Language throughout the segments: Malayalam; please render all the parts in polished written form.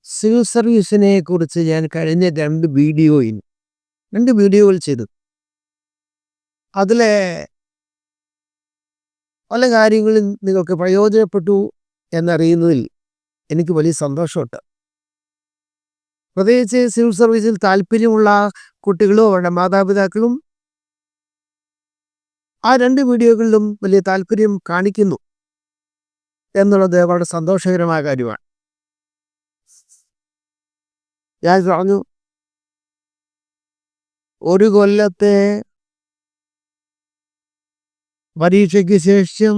സിവിൽ സർവീസിനെ കുറിച്ച് ഞാൻ കഴിഞ്ഞ രണ്ട് വീഡിയോകൾ ചെയ്തു. അതിലെ പല കാര്യങ്ങളും നിങ്ങൾക്ക് പ്രയോജനപ്പെട്ടു എന്നറിയുന്നതിൽ എനിക്ക് വലിയ സന്തോഷമുണ്ട്. പ്രത്യേകിച്ച് സിവിൽ സർവീസിൽ താല്പര്യമുള്ള കുട്ടികളും അവരുടെ മാതാപിതാക്കളും ആ രണ്ട് വീഡിയോകളിലും വലിയ താല്പര്യം കാണിക്കുന്നു എന്നുള്ളത് വളരെ സന്തോഷകരമായ കാര്യമാണ്. ഞാൻ പറഞ്ഞു, ഒരു കൊല്ലത്തെ പരീക്ഷയ്ക്ക് ശേഷം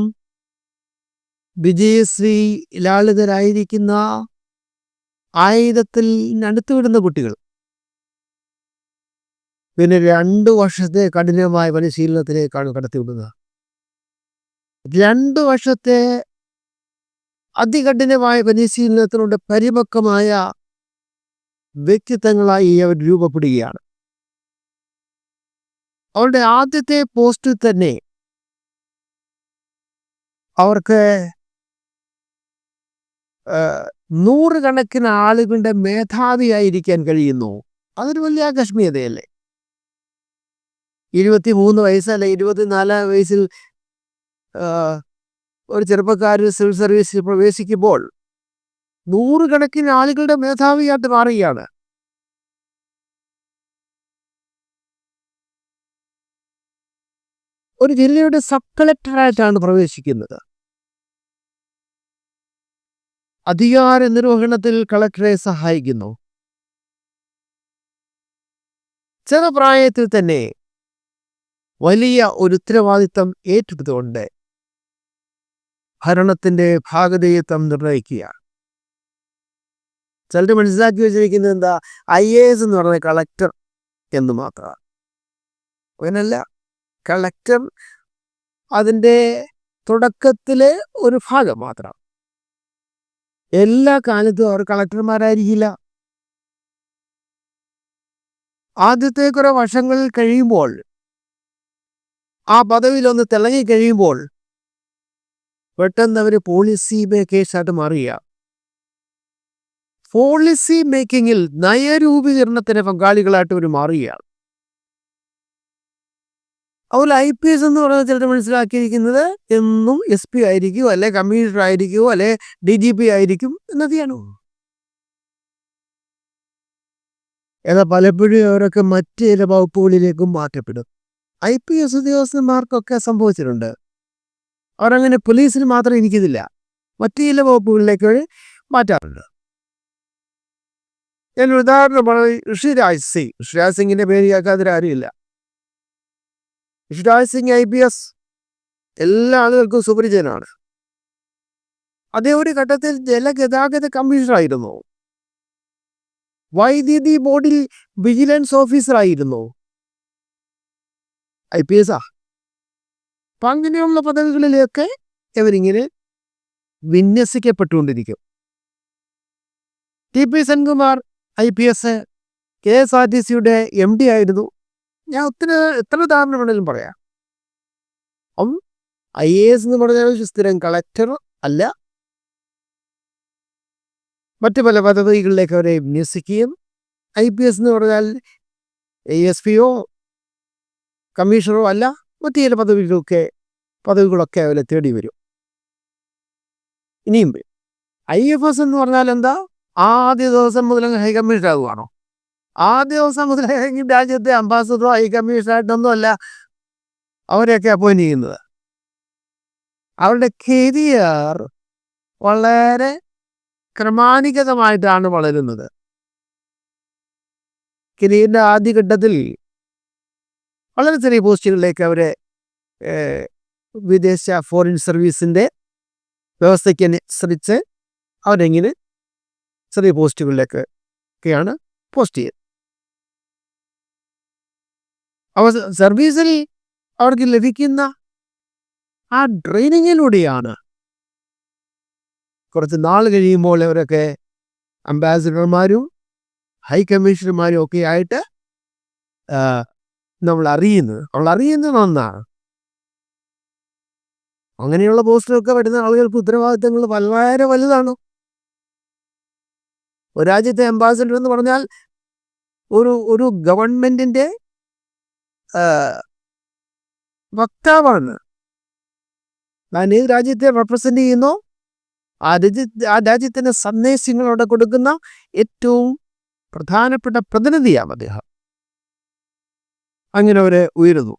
വിജയശ്രീ ലാളിതരായിരിക്കുന്ന 1000-ൽ അടുത്ത് വിടുന്ന കുട്ടികൾ പിന്നെ 2 വർഷത്തെ കഠിനമായ പരിശീലനത്തിലേക്കാണ് കടത്തിവിടുന്നത്. 2 വർഷത്തെ അതികഠിനമായ പരിശീലനത്തിലൂടെ പരിപക്വമായ വ്യക്തിത്വങ്ങളായി അവർ രൂപപ്പെടുകയാണ്. അവരുടെ ആദ്യത്തെ പോസ്റ്റിൽ തന്നെ അവർക്ക് 100 ആളുകളുടെ മേധാവിയായിരിക്കാൻ കഴിയുന്നു. അതൊരു വലിയ ആകസ്മികതയല്ലേ? 23 വയസ്സ് അല്ലെ 24 വയസ്സിൽ ഒരു ചെറുപ്പക്കാരൻ സിവിൽ സർവീസിൽ പ്രവേശിക്കുമ്പോൾ 100 ആളുകളുടെ മേധാവിയായിട്ട് മാറുകയാണ്. ഒരു ജില്ലയുടെ സബ് കളക്ടറായിട്ടാണ് പ്രവേശിക്കുന്നത്. അധികാര നിർവഹണത്തിൽ കളക്ടറെ സഹായിക്കുന്നു. ചെറുപ്രായത്തിൽ തന്നെ വലിയ ഒരു ഉത്തരവാദിത്തം ഏറ്റെടുത്തുകൊണ്ട് ഭരണത്തിന്റെ ഭാഗധേയത്വം നിർണ്ണയിക്കുക. ചിലർ മനസ്സിലാക്കി വെച്ചിരിക്കുന്നത് എന്താ, IAS എന്ന് പറഞ്ഞ കളക്ടർ എന്ന് മാത്രമാണ്. അങ്ങനല്ല. കളക്ടർ അതിൻ്റെ തുടക്കത്തിലെ ഒരു ഭാഗം മാത്രം. എല്ലാ കാലത്തും അവർ കളക്ടർമാരായിരിക്കില്ല. ആദ്യത്തെ കുറെ വർഷങ്ങൾ കഴിയുമ്പോൾ, ആ പദവിയിലൊന്ന് തിളങ്ങി കഴിയുമ്പോൾ പെട്ടെന്ന് അവർ പോളിസി മേക്കേഴ്സായിട്ട് മാറുക. പോളിസി മേക്കിങ്ങിൽ നയരൂപീകരണത്തിന് പങ്കാളികളായിട്ട് അവർ മാറുകയാണ്. അതുപോലെ IPS എന്ന് പറയുന്നത് ചിലർ മനസ്സിലാക്കിയിരിക്കുന്നത് എന്നും SP ആയിരിക്കും, അല്ലെ കമ്മീഷണർ ആയിരിക്കുമോ, അല്ലെ DGP ആയിരിക്കും എന്നൊക്കെയാണ്. എന്നാൽ പലപ്പോഴും അവരൊക്കെ മറ്റ് ചില വകുപ്പുകളിലേക്കും മാറ്റപ്പെടും. IPS ഉദ്യോഗസ്ഥന്മാർക്കൊക്കെ സംഭവിച്ചിട്ടുണ്ട്. അവരങ്ങനെ പോലീസിന് മാത്രം ഇരിക്കുന്നില്ല, മറ്റു ചില വകുപ്പുകളിലേക്ക് മാറ്റാറുണ്ട്. ഞാൻ ഉദാഹരണം പറഞ്ഞു, ഋഷിരാജ് സിംഗിന്റെ പേര് കേൾക്കാതെ ആരുമില്ല. ഋഷിരാജ് സിംഗ് IPS എല്ലാ ആളുകൾക്കും സുപരിചിതനാണ്. അദ്ദേഹം ഒരു ഘട്ടത്തിൽ ജലഗതാഗത കമ്മീഷണറായിരുന്നു, വൈദ്യുതി ബോർഡിൽ വിജിലൻസ് ഓഫീസറായിരുന്നു. IPS അപ്പം അങ്ങനെയുള്ള പദവികളിലൊക്കെ ഇവരിങ്ങനെ വിന്യസിക്കപ്പെട്ടുകൊണ്ടിരിക്കും. TP സെൻകുമാർ IPS KSRTCയുടെ MD ആയിരുന്നു. ഞാൻ എത്ര ഉദാഹരണം വേണമെങ്കിലും പറയാം. IAS എന്ന് പറഞ്ഞാൽ സ്ഥിരം കളക്ടർ അല്ല, മറ്റു പല പദവികളിലേക്ക് അവരെ വിന്യസിക്കുകയും IPS എന്ന് പറഞ്ഞാൽ ASPയോ കമ്മീഷണറോ അല്ല, മറ്റു ചില പദവികളൊക്കെ അവരെ തേടി വരും. ഇനിയും IFS എന്ന് പറഞ്ഞാൽ എന്താ, ആദ്യ ദിവസം മുതൽ ഹൈക്കമ്മീഷണർ ആകുവാണോ? ആദ്യ ദിവസം മുതൽ രാജ്യത്തെ അംബാസഡറോ ഹൈക്കമ്മീഷണറായിട്ടൊന്നും അല്ല അവരെയൊക്കെ അപ്പോയിന്റ് ചെയ്യുന്നത്. അവരുടെ കരിയർ വളരെ ക്രമാനുഗതമായിട്ടാണ് വളരുന്നത്. കരിയറിൻ്റെ ആദ്യഘട്ടത്തിൽ വളരെ ചെറിയ പോസ്റ്റുകളിലേക്ക് അവരെ വിദേശ ഫോറിൻ സർവീസിൻ്റെ വ്യവസ്ഥയ്ക്കനുസരിച്ച് അവരെങ്ങനെ ചെറിയ പോസ്റ്റുകളിലേക്കൊക്കെയാണ് പോസ്റ്റ് ചെയ്യുന്നത്. അവ സർവീസിൽ അവർക്ക് ലഭിക്കുന്ന ആ ട്രെയിനിങ്ങിലൂടെയാണ് കുറച്ച് നാൾ കഴിയുമ്പോൾ അവരൊക്കെ അംബാസിഡർമാരും ഹൈക്കമ്മീഷണർമാരും ഒക്കെ ആയിട്ട് നമ്മൾ അറിയുന്നത് ഒന്നാണ്. അങ്ങനെയുള്ള പോസ്റ്റിലൊക്കെ വരുന്ന ആളുകൾക്ക് ഉത്തരവാദിത്തങ്ങൾ വളരെ വലുതാണ്. ഒരു രാജ്യത്തെ അംബാസഡർ എന്ന് പറഞ്ഞാൽ ഒരു ഗവൺമെന്റിന്റെ വക്താവാണ്. ഞാൻ ഏത് രാജ്യത്തെ റെപ്രസെന്റ് ചെയ്യുന്നോ ആ രാജ്യത്തിന്റെ സന്ദേശങ്ങൾ അവിടെ കൊടുക്കുന്ന ഏറ്റവും പ്രധാനപ്പെട്ട പ്രതിനിധിയാണ് അദ്ദേഹം. അങ്ങനെ അവരെ ഉയരുന്നു.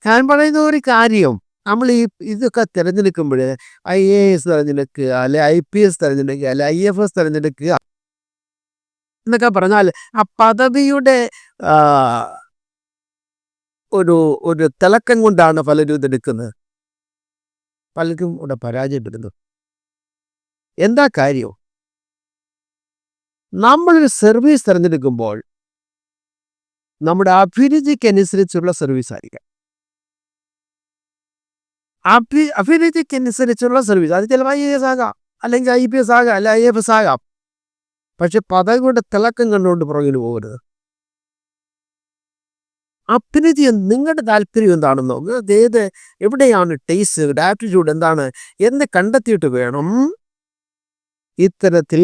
ഞാൻ പറയുന്ന ഒരു കാര്യം, നമ്മൾ ഇതൊക്കെ തിരഞ്ഞെടുക്കുമ്പോൾ IAS തിരഞ്ഞെടുക്കുക, അല്ലെ IPS തിരഞ്ഞെടുക്കുക, അല്ലെ IFS തിരഞ്ഞെടുക്കുക എന്നൊക്കെ പറഞ്ഞാൽ ആ പദവിയുടെ ഒരു തിളക്കം കൊണ്ടാണ് പലരും ഇതെടുക്കുന്നത്. പലർക്കും ഇവിടെ പരാജയപ്പെടുന്നു. എന്താ കാര്യം? നമ്മളൊരു സർവീസ് തിരഞ്ഞെടുക്കുമ്പോൾ നമ്മുടെ അഭിരുചിക്കനുസരിച്ചുള്ള സർവീസ് ആയിരിക്കാം. അഭിരുചിക്കനുസരിച്ചുള്ള സർവീസ്, അത് ചിലപ്പോൾ IAS ആകാം, അല്ലെങ്കിൽ IPS ആകാം, അല്ല IFS ആകാം. പക്ഷെ പദവിയുടെ തിളക്കം കണ്ടുകൊണ്ട് പുറകിൽ പോകരുത്. അഭിരുചി, നിങ്ങളുടെ താല്പര്യം എന്താണെന്നോ, ഏത് എവിടെയാണ് ടേസ്റ്റ്, ആപ്റ്റിറ്റ്യൂഡ് എന്താണ് എന്ന് കണ്ടെത്തിയിട്ട് വേണം ഇത്തരത്തിൽ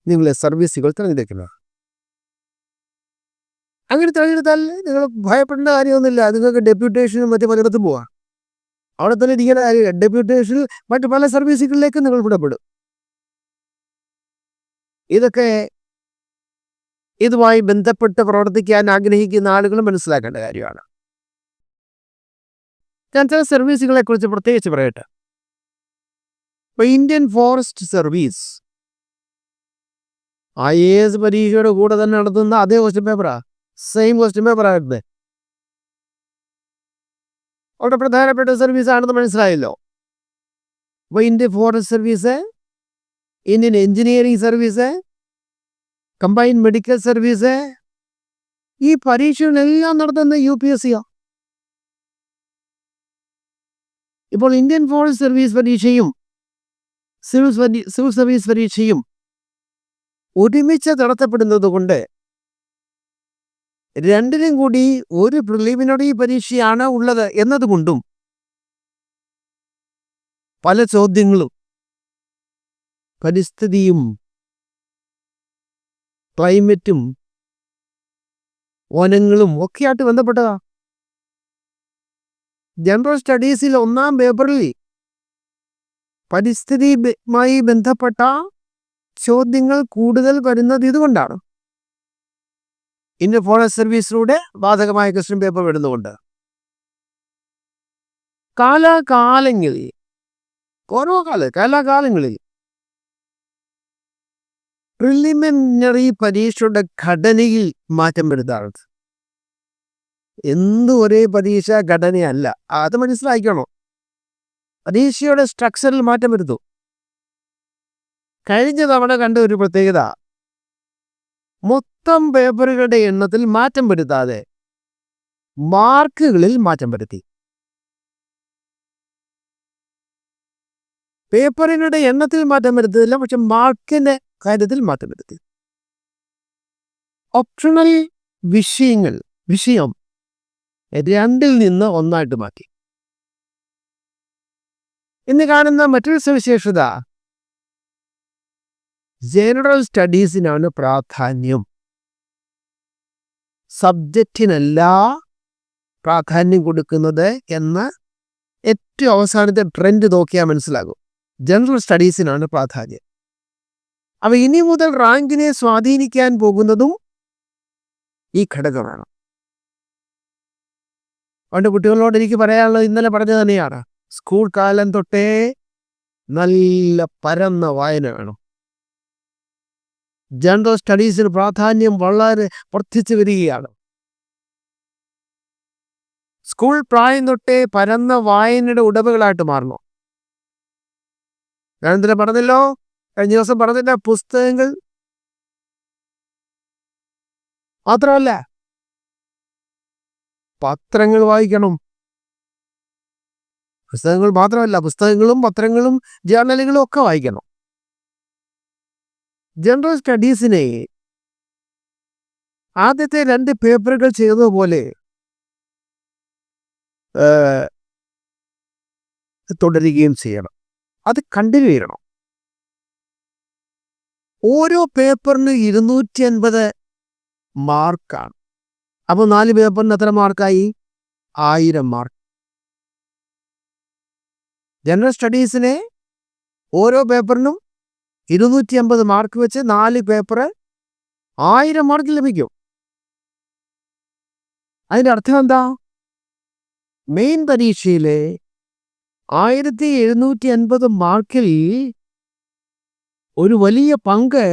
നിങ്ങളെ സർവീസുകൾ തിരഞ്ഞെടുക്കുന്നത്. അങ്ങനെ തിരഞ്ഞെടുത്താൽ നിങ്ങൾ ഭയപ്പെടേണ്ട കാര്യമൊന്നുമില്ല. നിങ്ങൾക്ക് ഡെപ്യൂട്ടേഷനും മറ്റു പലയിടത്തും പോവാം. അവിടെ തന്നെ ഇരിക്കുന്ന കാര്യം, ഡെപ്യൂട്ടേഷനിൽ മറ്റു പല സർവീസുകളിലേക്ക് നിങ്ങൾ വിടപ്പെടും. ഇതൊക്കെ ഇതുമായി ബന്ധപ്പെട്ട് പ്രവർത്തിക്കാൻ ആഗ്രഹിക്കുന്ന ആളുകൾ മനസ്സിലാക്കേണ്ട കാര്യമാണ്. ഞാൻ ചില സർവീസുകളെ കുറിച്ച് പ്രത്യേകിച്ച് പറയട്ടെ. ഇപ്പൊ ഇന്ത്യൻ ഫോറസ്റ്റ് സർവീസ് IAS പരീക്ഷയുടെ കൂടെ തന്നെ നടത്തുന്ന അതേ ക്വസ്റ്റ്യൻ പേപ്പറാ, സെയിം ക്വസ്റ്റ്യൻ പേപ്പറായിരുന്നു. വളരെ പ്രധാനപ്പെട്ട സർവീസ് ആണെന്ന് മനസ്സിലായല്ലോ. അപ്പോൾ Indian forest service, Indian engineering service, combined medical service, ഈ പരീക്ഷകളെല്ലാം നടത്തുന്ന UPSC-യാണ്. ഇപ്പോൾ ഇന്ത്യൻ ഫോറസ്റ്റ് സർവീസ് പരീക്ഷയും സിവിൽ സർവീസ് പരീക്ഷയും ഒരുമിച്ച് നടത്തപ്പെടുന്നത് കൊണ്ട് രണ്ടിനും കൂടി ഒരു പ്രിലിമിനറി പരീക്ഷയാണ് ഉള്ളത് എന്നതുകൊണ്ടും പല ചോദ്യങ്ങളും പരിസ്ഥിതിയും ക്ലൈമറ്റും വനങ്ങളും ഒക്കെയായിട്ട് ബന്ധപ്പെട്ടതാ. ജനറൽ സ്റ്റഡീസിൽ 1-ാം പേപ്പറിൽ പരിസ്ഥിതിയുമായി ബന്ധപ്പെട്ട ചോദ്യങ്ങൾ കൂടുതൽ വരുന്നത് ഇതുകൊണ്ടാണ്. ഇന്ത്യൻ ഫോറസ്റ്റ് സർവീസിലൂടെ ബാധകമായ ക്വസ്റ്റ്യൻ പേപ്പർ വരുന്നുകൊണ്ട് കാലാകാലങ്ങളിൽ പ്രിലിമിനറി പരീക്ഷയുടെ ഘടനയിൽ മാറ്റം വരുത്താറുണ്ട്. എന്തും ഒരേ പരീക്ഷ ഘടനയല്ല, അത് മനസ്സിലാക്കണം. പരീക്ഷയുടെ സ്ട്രക്ചറിൽ മാറ്റം വരുത്തും. കഴിഞ്ഞ തവണ കണ്ട ഒരു പ്രത്യേകത, മൊത്തം പേപ്പറുകളുടെ എണ്ണത്തിൽ മാറ്റം വരുത്താതെ മാർക്കുകളിൽ മാറ്റം വരുത്തി. പേപ്പറുകളുടെ എണ്ണത്തിൽ മാറ്റം വരുത്തിയില്ല, പക്ഷെ മാർക്കിന്റെ കാര്യത്തിൽ മാറ്റം വരുത്തി. ഓപ്ഷണൽ വിഷയം 2-ൽ നിന്ന് 1 മാറ്റി. ഇന്ന് കാണുന്ന മറ്റൊരു സവിശേഷത, ജനറൽ സ്റ്റഡീസിനാണ് പ്രാധാന്യം, സബ്ജക്റ്റിനല്ല പ്രാധാന്യം കൊടുക്കുന്നത് എന്ന ഏറ്റവും അവസാനത്തെ ട്രെൻഡ് നോക്കിയാൽ മനസ്സിലാകും. ജനറൽ സ്റ്റഡീസിനാണ് പ്രാധാന്യം. അവ ഇനി മുതൽ റാങ്കിനെ സ്വാധീനിക്കാൻ പോകുന്നതും ഈ ഘടകമാണ്. അതുകൊണ്ട് കുട്ടികളോട് എനിക്ക് പറയാനുള്ളത് ഇന്നലെ പറഞ്ഞത് തന്നെയാണ്. സ്കൂൾ കാലം തൊട്ടേ നല്ല പരന്ന വായന വേണം. ജനറൽ സ്റ്റഡീസിന് പ്രാധാന്യം വളരെ വർദ്ധിച്ചു വരികയാണ്. സ്കൂൾ പ്രായം തൊട്ടേ പരന്ന വായനയുടെ ഉടമകളായിട്ട് മാറണം. ഞാൻ ഇന്നലെ പറഞ്ഞല്ലോ, കഴിഞ്ഞ ദിവസം പറഞ്ഞില്ല, പുസ്തകങ്ങൾ മാത്രമല്ല പത്രങ്ങൾ വായിക്കണം. പുസ്തകങ്ങൾ മാത്രമല്ല, പുസ്തകങ്ങളും പത്രങ്ങളും ജേർണലുകളും ഒക്കെ വായിക്കണം. ജനറൽ സ്റ്റഡീസിനെ ആദ്യത്തെ 2 പേപ്പറുകൾ ചെയ്തതുപോലെ തുടരുകയും ചെയ്യണം. അത് കണ്ടിന്യൂ ചെയ്യണം. ഓരോ പേപ്പറിന് 250 മാർക്കാണ്. അപ്പോൾ 4 പേപ്പറിന് എത്ര മാർക്കായി? 1000 മാർക്ക്. ജനറൽ സ്റ്റഡീസിനെ ഓരോ പേപ്പറിനും 250 മാർക്ക് വെച്ച് 4 പേപ്പർ 1000 മാർക്ക് ലഭിക്കും. അതിൻ്റെ അർത്ഥം എന്താ? മെയിൻ പരീക്ഷയിലെ 1750 മാർക്കിൽ ഒരു വലിയ പങ്ക്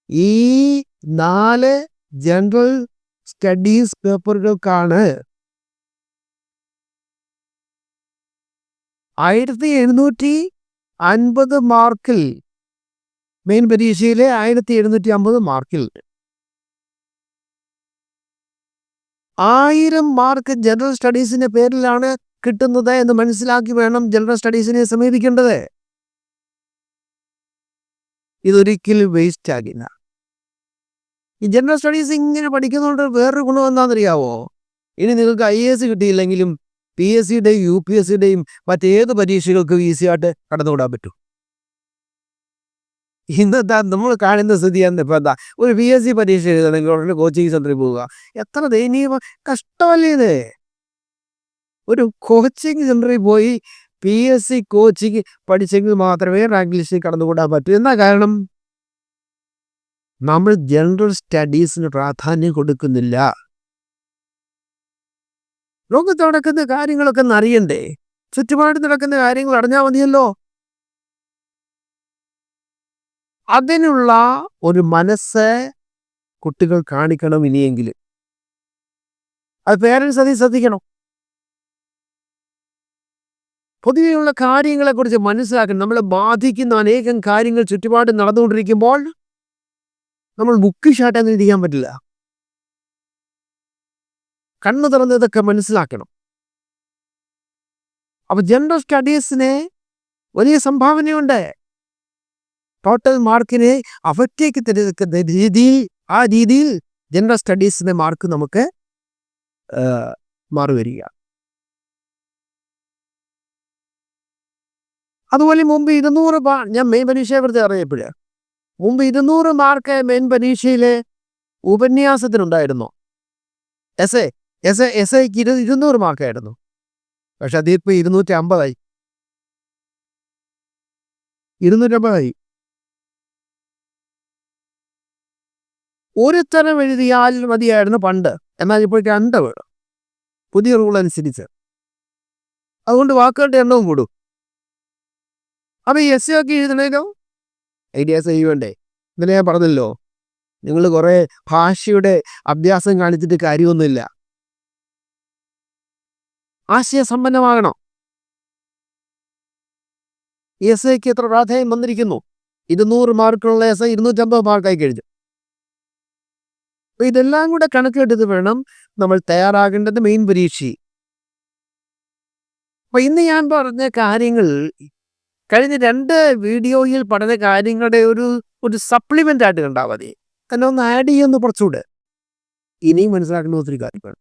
ഈ 4 ജനറൽ സ്റ്റഡീസ് പേപ്പറുകൾക്കാണ്. 1750 മാർക്കിൽ, മെയിൻ പരീക്ഷയിലെ 1750 മാർക്കിൽ 1000 മാർക്ക് ജനറൽ സ്റ്റഡീസിന്റെ പേരിലാണ് കിട്ടുന്നത് എന്ന് മനസ്സിലാക്കി വേണം ജനറൽ സ്റ്റഡീസിനെ സമീപിക്കേണ്ടത്. ഇതൊരിക്കലും വേസ്റ്റ് ആകില്ല. ഈ ജനറൽ സ്റ്റഡീസ് ഇങ്ങനെ പഠിക്കുന്നതുകൊണ്ട് വേറൊരു ഗുണം എന്താണെന്നറിയാവോ? ഇനി നിങ്ങൾക്ക് IAS കിട്ടിയില്ലെങ്കിലും PSCയുടെയും UPSCയുടെയും മറ്റേത് പരീക്ഷകൾക്കും ഈസിയായിട്ട് കടന്നുകൂടാൻ പറ്റും. ഇന്നെന്താ നമ്മൾ കാണുന്ന സ്ഥിതി ഇപ്പം എന്താ? ഒരു PSC പരീക്ഷ എഴുതണമെങ്കിൽ ഉടനെ കോച്ചിങ് സെൻ്ററിൽ പോവുക. എത്ര ദയനീയ കഷ്ടമല്ലേ ഇത്? ഒരു കോച്ചിങ് സെൻ്ററിൽ പോയി PSC കോച്ചിങ് പഠിച്ചെങ്കിൽ മാത്രമേ റാങ്ക് ലിസ്റ്റിൽ കടന്നുകൂടാൻ പറ്റൂ. എന്നാ കാരണം? നമ്മൾ ജനറൽ സ്റ്റഡീസിന് പ്രാധാന്യം കൊടുക്കുന്നില്ല. ലോകത്ത് നടക്കുന്ന കാര്യങ്ങളൊക്കെ ഒന്ന് അറിയണ്ടേ? ചുറ്റുപാട് നടക്കുന്ന കാര്യങ്ങൾ അറിഞ്ഞാൽ മതിയല്ലോ. അതിനുള്ള ഒരു മനസ്സ് കുട്ടികൾ കാണിക്കണം ഇനിയെങ്കിലും. അത് പേരൻസ് അതിൽ ശ്രദ്ധിക്കണം. പൊതുവെയുള്ള കാര്യങ്ങളെക്കുറിച്ച് മനസ്സിലാക്കണം. നമ്മളെ ബാധിക്കുന്ന അനേകം കാര്യങ്ങൾ ചുറ്റുപാട് നടന്നുകൊണ്ടിരിക്കുമ്പോൾ നമ്മൾ ബുക്കിഷായിട്ടൊന്നും ഇരിക്കാൻ പറ്റില്ല. കണ്ണു തുറന്നതൊക്കെ മനസ്സിലാക്കണം. അപ്പോൾ ജനറൽ സ്റ്റഡീസിന് വലിയ സംഭാവനയുണ്ട്. ടോട്ടൽ മാർക്കിനെ അവറ്റേക്ക് തിരഞ്ഞെടുക്കുന്ന രീതിയിൽ, ആ രീതിയിൽ ജനറൽ സ്റ്റഡീസിൻ്റെ മാർക്ക് നമുക്ക് മാറിവരിക. അതുപോലെ മുമ്പ് 200 ഞാൻ മെയിൻ പരീക്ഷയെ കുറിച്ച് അറിയപ്പെടുക. മുമ്പ് 200 മാർക്ക് മെയിൻ പരീക്ഷയിൽ ഉപന്യാസത്തിനുണ്ടായിരുന്നു. എസ്ഐക്ക് 200 മാർക്കായിരുന്നു. പക്ഷെ അതിപ്പോൾ 250 ഒരു തരം എഴുതിയാൽ മതിയായിരുന്നു പണ്ട്. എന്നാൽ ഇപ്പോൾ 2 വേണം പുതിയ റൂൾ അനുസരിച്ച്. അതുകൊണ്ട് വാക്കുകളുടെ എണ്ണവും കൂടും. അപ്പോൾ SC ഒക്കെ എഴുതണേലോ ഐഡിയാസ് എഴുതണ്ടേ? ഇന്നലെ ഞാൻ പറഞ്ഞല്ലോ, നിങ്ങൾ കുറേ ഭാഷയുടെ അഭ്യാസം കാണിച്ചിട്ട് കാര്യമൊന്നുമില്ല. ആശയസമ്പന്നമാകണം. SIക്ക് എത്ര പ്രാധാന്യം വന്നിരിക്കുന്നു? 200 മാർക്കുള്ള SI 250 മാർക്കായി കഴിഞ്ഞു. അപ്പോൾ ഇതെല്ലാം കൂടെ കണക്കെടുത്ത് വേണം നമ്മൾ തയ്യാറാകേണ്ടത് മെയിൻ പരീക്ഷ. അപ്പോൾ ഇന്ന് ഞാൻ പറഞ്ഞ കാര്യങ്ങൾ കഴിഞ്ഞ 2 വീഡിയോയിൽ പറഞ്ഞ കാര്യങ്ങളുടെ ഒരു സപ്ലിമെൻ്റ് ആയിട്ട് കണ്ടാൽ മതി. തന്നെ ഒന്ന് ആഡ് ചെയ്യുന്ന കുറച്ചുകൂടെ ഇനിയും മനസ്സിലാക്കുന്ന ഒത്തിരി കാര്യങ്ങൾ.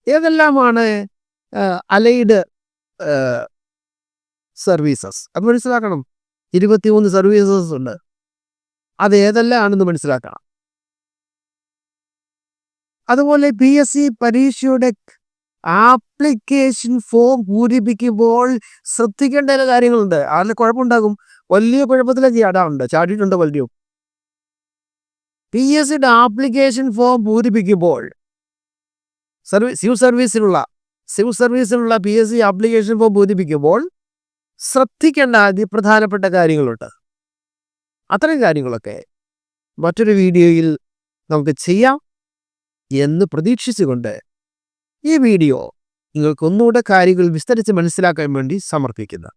ഏതെല്ലാമാണ് അലൈഡ് സർവീസസ്? അത് മനസ്സിലാക്കണം. 23 സർവീസസ് ഉണ്ട്. അത് ഏതെല്ലാമാണെന്ന് മനസ്സിലാക്കണം. അതുപോലെ PSC പരീക്ഷയുടെ ആപ്ലിക്കേഷൻ ഫോം പൂരിപ്പിക്കുമ്പോൾ ശ്രദ്ധിക്കേണ്ട ചില കാര്യങ്ങളുണ്ട്. അതിൽ കുഴപ്പമുണ്ടാകും. വലിയ കുഴപ്പത്തിലേക്ക് ചാടിയിട്ടുണ്ട് വലിയ. PSCയുടെ ആപ്ലിക്കേഷൻ ഫോം പൂരിപ്പിക്കുമ്പോൾ സിവിൽ സർവീസിലുള്ള PSC ആപ്ലിക്കേഷൻ ഫോം പൂരിപ്പിക്കുമ്പോൾ ശ്രദ്ധിക്കേണ്ട അതിപ്രധാനപ്പെട്ട കാര്യങ്ങളുണ്ട്. അത്തരം കാര്യങ്ങളൊക്കെ മറ്റൊരു വീഡിയോയിൽ നമുക്ക് ചെയ്യാം എന്ന് പ്രതീക്ഷിച്ചുകൊണ്ട് ഈ വീഡിയോ നിങ്ങൾക്ക് ഒന്നുകൂടെ കാര്യങ്ങൾ വിസ്തരിച്ച് മനസ്സിലാക്കാൻ വേണ്ടി സമർപ്പിക്കുന്നു.